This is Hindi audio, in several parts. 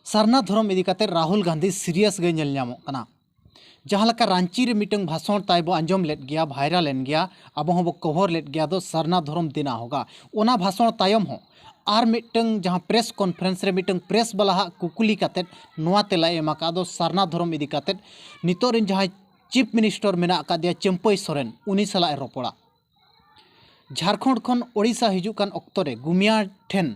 सरना धर्म इदी काते राहुल गांधी सीरियस गे नेल ᱧᱟᱢᱚᱜ ᱠᱟᱱᱟ। जहाँ लका रांची रे मीटिंग भाषण ताइबो आंजम लेट गया वायरल एन गया अब हबो कवर लेट गया दो सरना धर्म दिना होगा ओना भाषण तायम हो आर मीटिंग जहाँ प्रेस कॉन्फ्रेंस रे मीटिंग प्रेस वाला हा कुकुली काते नोआ तेला एमाका दो सरना धर्म इदी काते नितो रिन जहाँ चीफ मिनिस्टर मेना का दिया चंपई सोरेन उनी सला रोपड़ा झारखंड खन ओडिशा हिजुकान अक्तरे गुमिया ठेन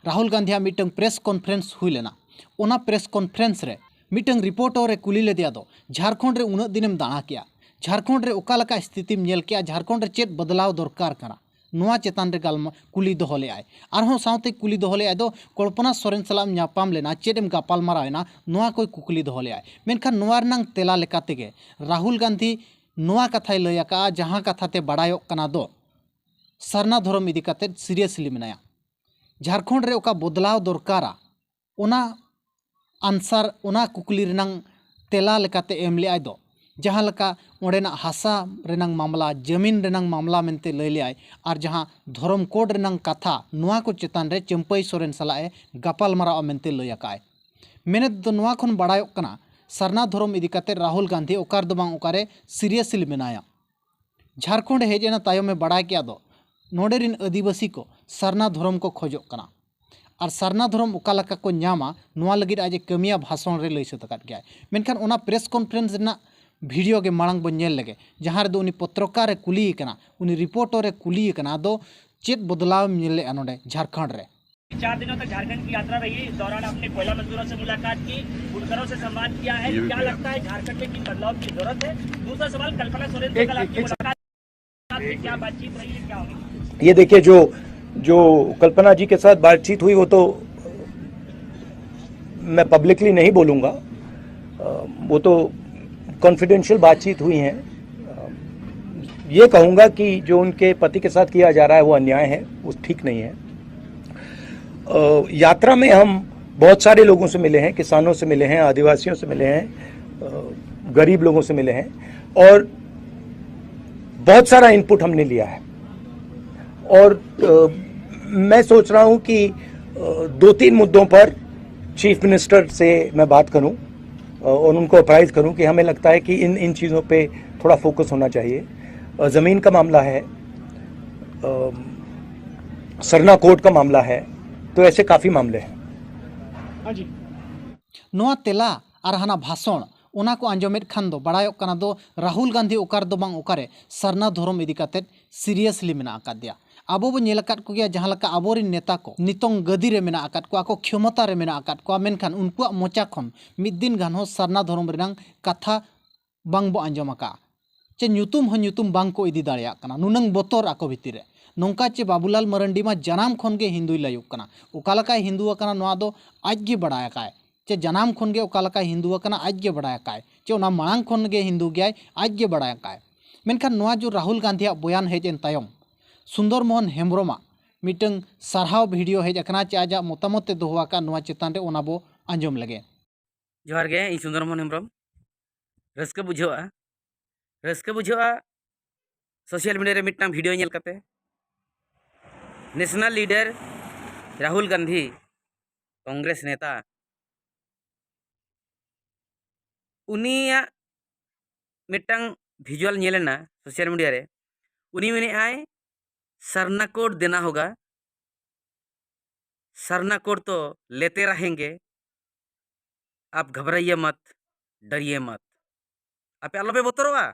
Rahul Gandhi meeting press conference हुई लेना ओना प्रेस कॉन्फ्रेंस रे मीटिंग रिपोर्टर रे कुली लेदिया दो झारखंड रे उन दिनेम दाणा किया झारखंड रे ओका लका स्थिति नेल किया झारखंड रे चेत बदलाव दरकार कना नोआ चेतान रे गालमा कुली दोहले आय आरहों साउते कुली दोहले आय दो कल्पना सोरेन सलाम न्यापाम लेना चेदम गापाल मारायना नोआ कोई कुकुली दोहले आय मेनखान नोआ रनांग तेला लेकाते गे राहुल गांधी नोआ कथाय लयका जहां कथाते बड़ायोक कना दो सरना धर्म इदी काते सीरियसली मेनाया झारखंड रे ओका बदलाव दरकारा ओना आंसर ओना कुकली रनांग तेला लेकाते एम ले आय दो जहाँ लका ओडेना हासा रेनांग मामला जमीन रेनांग मामला मेनते लय ले आय आर जहाँ धर्म कोड रेनांग कथा नोआ को चेतान रे चंपई सोरेन सलाए गापाल मारा मेनते लय आकाय मेने दो नोआ खन बड़ायोक कना सरना धर्म इदी काते राहुल गांधी ओकार दो बांग ओकारे सीरियसली मेनाया झारखंड हेजेना तायम में बड़ा किया दो नोडेरिन आदिवासी को सरना धर्म को खोजोक कना और सरना धर्म ओका लका को न्यामा नोआ लगिद आज कमिया भाषण रे लय सत गया मेनखान ओना प्रेस कॉन्फ्रेंस ना वीडियो के मांग बन नेल लगे जहाँ दो उनी पत्रकार रे कुली कना उनी रिपोर्टर रे कुली कना दो चेत बदलाव मिले नोडे झारखंड रे 4 दिनों तक झारखंड की यात्रा रही। इस दौरान आपने कोयला मजदूरों से मुलाकात की, बुनकरों से संवाद किया है। क्या लगता है झारखंड में किन बदलाव की जरूरत है? दूसरा सवाल, कल्पना सोरेन से कल आपकी मुलाकात, क्या बातचीत रही है, क्या होगी? ये देखिए, जो कल्पना जी के साथ बातचीत हुई वो तो मैं पब्लिकली नहीं बोलूँगा, वो तो कॉन्फिडेंशियल बातचीत हुई है। ये कहूँगा कि जो उनके पति के साथ किया जा रहा है वो अन्याय है, वो ठीक नहीं है। यात्रा में हम बहुत सारे लोगों से मिले हैं, किसानों से मिले हैं, आदिवासियों से मिले हैं, गरीब लोगों से मिले हैं और बहुत सारा इनपुट हमने लिया है। और मैं सोच रहा हूं कि 2-3 मुद्दों पर चीफ मिनिस्टर से मैं बात करूं और उनको अप्राइज करूं कि हमें लगता है कि इन चीज़ों पे थोड़ा फोकस होना चाहिए। ज़मीन का मामला है, सरना कोर्ट का मामला है, तो ऐसे काफ़ी मामले हैं। हाँ जी, नोआ तेला और हाना भाषण ओना को आंजमेद खान दो बड़ायोक कना दो राहुल गांधी ओकार दो बांग ओकारे सरना धर्म इदी काते सीरियसली मेना आकाद दिया। आबो बो नेल आकाद को गया जहाँ लका आबोरिन नेता को नितोंग गदी रे मेना आकाद को आको क्षमता रे मेना आकाद को मेनखान उनकुआ मोचा खन मिद दिन गान हो सरना धर्म रेनांग कथा बांग बो आंजम आका चे ᱧᱩᱛᱩᱢ हो ᱧᱩᱛᱩᱢ बांग को इदी दाड़िया कना नुनंग बोतर आको भितिर रे नोंका चे बाबूलाल मरंडी मा जनाम खन गे हिंदुई लायुक कना ओका लका हिंदू कना नोआ दो आज गे बड़ाया काय चे जनाम खन गे ओका लका हिंदू कना आज गे बड़ाया काय चे ओना मांग खन गे हिंदू गया आज गे बड़ाया काय मेनखान नोआ जो राहुल गांधी बयान हेजन तायम सुंदर मोहन हेम्ब्रोमा मीटिंग सारहाव वीडियो हेज अकना चे आजा मतामत ते दोहवा का नोआ चेतान रे ओना बो आंजम लगे। जोहार गे इ सुंदर मोहन हेम्ब्रम रस्का बुझावा सोशल मीडिया रे मिटना वीडियो नेल कते नेशनल लीडर राहुल गांधी कांग्रेस नेता उनिया मिटंग विजुअल नेलेना सोशल मीडिया रे उनी मेने आए सरना कोड देना होगा, सरना कोड तो लेते रहेंगे, आप घबराइए मत, डरिए मत, आप आलोपे बोतरवा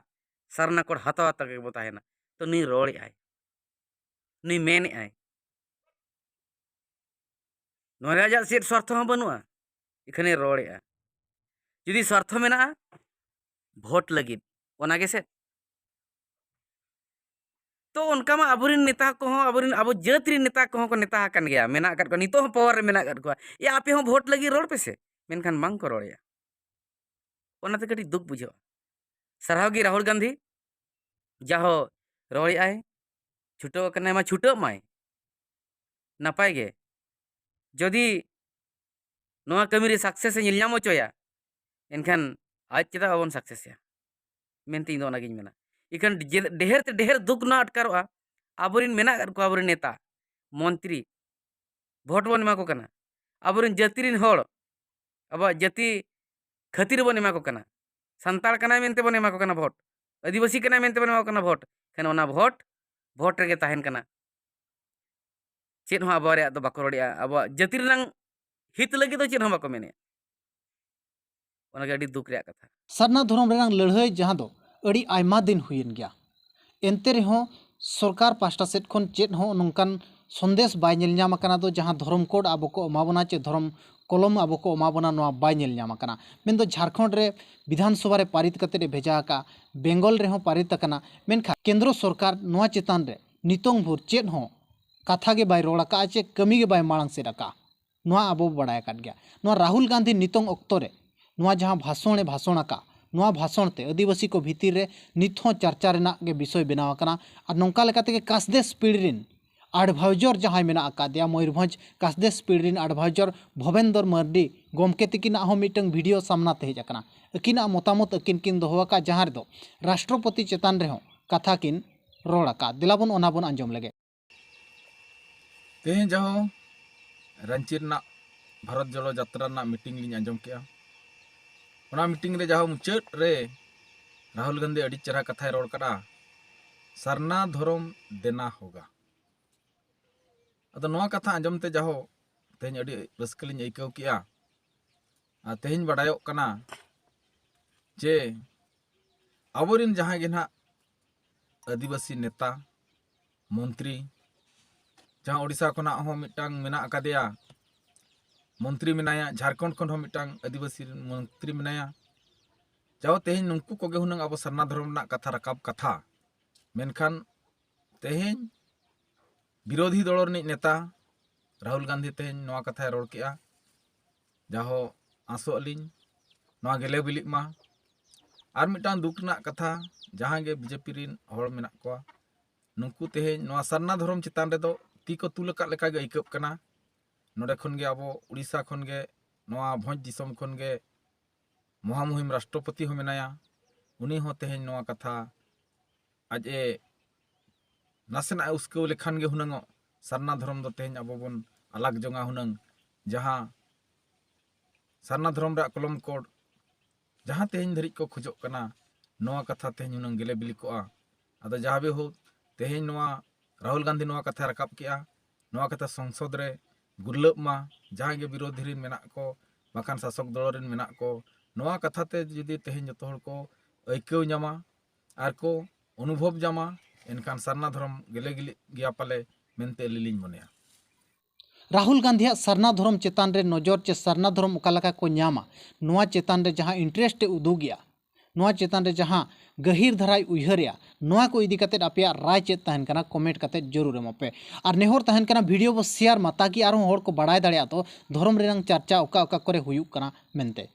सरना कोड हतवा तक बताए ना तो नुई रोड़ आए नुई मेन आए नोरा चेत स्वार्थ हाँ बनूआ इखने रोड़ा जुदी स्वार्थ मेना भोट लगिद ओना गेसे तो उनका मा आबोरिन नेता को आबोरिन आबो जाति नेता को नेता हकन गया मेना कर को नितो हो पावर रे मेना कर को या आपे हो भोट लगी रोड पे से मेनखान बांग को रोड़या ओनाते कटी दुख बुझो सरहाव गी राहुल गांधी जाहो रोड़ी आए छुटो कने मा छुटो माय नपाय गे जदि नोआ कमी रे सक्सेस निल नाम चोया एनखान आज चेदा बाबन सक्सेस या मेनते इन दोना गिन मेना इखन ढेर ते ढेर दुख ना अटकारोआ आबोरिन मेना को आबोरिन नेता मंत्री भोट बन एमा को कना आबोरिन जातिरिन होड़ अब जाति खातिर बन एमा को कना संताल कना मेनते बन एमा को कना भोट आदिवासी कना मेनते बन एमा को कना भोट खान ओना भोट रेगे ताहेन कना चेद हो अब रे दो बाको रोड़िया अब जाति रंग हित लगी तो चेद हो बाको मेने ओना गे अडी दुख रे कथा सरना धर्म रेनांग लड़ाई जहां दो अड़ी आयमा दिन हुईन गया एनते रेहों सरकार पास्टा सेट खन चेद हो नोंकान संदेश बाय नेल ᱧᱟᱢ ᱟᱠᱟᱱᱟ ᱫᱚ ᱡᱟᱦᱟᱸ ᱫᱷᱚᱨᱚᱢ ᱠᱳᱰ ᱟᱵᱚ ᱠᱚ ᱮᱢᱟᱵᱚᱱᱟ ᱪᱮ ᱫᱷᱚᱨᱚᱢ ᱠᱚᱞᱚᱢ ᱟᱵᱚ ᱠᱚ ᱮᱢᱟᱵᱚᱱᱟ ᱱᱚᱣᱟ ᱵᱟᱭ ᱧᱮᱞ ᱧᱟᱢ ᱟᱠᱟᱱᱟ ᱢᱮᱱᱫᱚ ᱡᱷᱟᱲᱠᱷᱚᱸᱰ ᱨᱮ ᱵᱤᱫᱷᱟᱱ ᱥᱚᱵᱷᱟ ᱨᱮ ᱯᱟᱨᱤᱛ ᱠᱟᱛᱮ ᱮ ᱵᱷᱮᱡᱟ ᱟᱠᱟ बेंगल रेहों पारित आकाना मेनखा केंद्र सरकार नोआ चेतान रे नितोंग भोर चेद हो कथा गे बाय रोड़ आका चे कमी गे बाय मांग सेड आका नोआ आबो बड़ाय काट गया नोआ राहुल गांधी नितोंग ऑक्तो रे नोआ जहां भाषण आका नोआ भाषण ते आदिवासी को भीतर रे नित हो चर्चा रेना गे विषय बनाव आकाना और नोंका लेकाते गे कासदेश पीढ़िन एडभाइजर जहां मेना आकादिया मयूरभंज कासदेश पीढ़िन एडभाइजर भवेंद्र मर्डी गोमके तकिना हो मिटंग वीडियो सामना ते हेज आकाना अकिना मतामत अकिन किन दोहोका जहां रे दो राष्ट्रपति चेतान रे हो कथा किन रोड़ आका दिलाबन ओना बन अंजम लगे तेहे जहो रांची रना भारत जोड़ो यात्रा ना मीटिंग लिंग अंजम किया ओना मीटिंग रे जहो मुचाद रे राहुल गांधी अड़ी चेहरा कथाय रोड़ करा सरना धर्म देना होगा अदो नोआ कथा अंजम ते जहो तेहें अड़ी रस्क लिंग आइकाव किया तेहें बड़ायो कना जे आबोरिन जहां गे ना आदिवासी नेता मंत्री जहां ओडिशा खना हो मिटांग मेना अकादेया मंत्री मेनाया झारखंड खन हो मिटांग आदिवासी मंत्री मेनाया जाओ तेहें नुंकु कोगे हुनंग अब सरना धर्म ना कथा रकाब कथा मेनखान तेहें विरोधी दल रनिज नेता राहुल गांधी तेहें नोआ कथा रोड़ केआ जाहो आसो अलिंग नोआ गेले बिलिग मा आर मिटांग दुख ना कथा जहां गे बीजेपी रिन हड़ मेना को नुंकु तेहें नोआ सरना धर्म चितान रे दो ती को तुलका लेका गे आइकब कना नोडे खन गे अब उड़ीसा खन गे नोआ भोज दिसम खन गे महामुहिम राष्ट्रपति हो मेनाया उनी हो तेहें नोआ कथा आज ए नासेना उसको लेखान गे हुनंग सरना धर्म दो तेहें अब बन अलग जंगा हुनंग जहां सरना धर्म रा कलम कोड जहां तेहें धरिक को खोजो कना नोआ कथा तेहें हुनंग गेले बिली कोआ अदा जहां बे हो तेहें नोआ राहुल गांधी नोआ कथा रकाब किया नोआ कथा संसद रे गुरलब मा जहां गे विरोधी रिन मेना को बाखान शासक दल रिन मेना को नोआ कथा ते जुदी तेहें जतो हर को आइकाव ᱧᱟᱢᱟ आर को अनुभव जामा एनखान सरना धर्म गेले गिली गया पाले मेनते लिलिंग मनेया राहुल गांधी सरना धर्म चेतान रे नजर चे सरना धर्म ओकालका को ᱧᱟᱢᱟ नोआ चेतान रे जहां इंटरेस्ट उदुगिया नोआ चेतान रे जहां गहीर धराय उयहरिया नोआ को इदी कते आपया राय चेत तहन कना कमेंट कते जरूर एमोपे और नेहर तहन कना वीडियो बो शेयर मा ताकि आरो हर को बड़ाय दाड़िया तो धर्म रेनंग चर्चा ओका ओका करे हुयुक कना मेनते।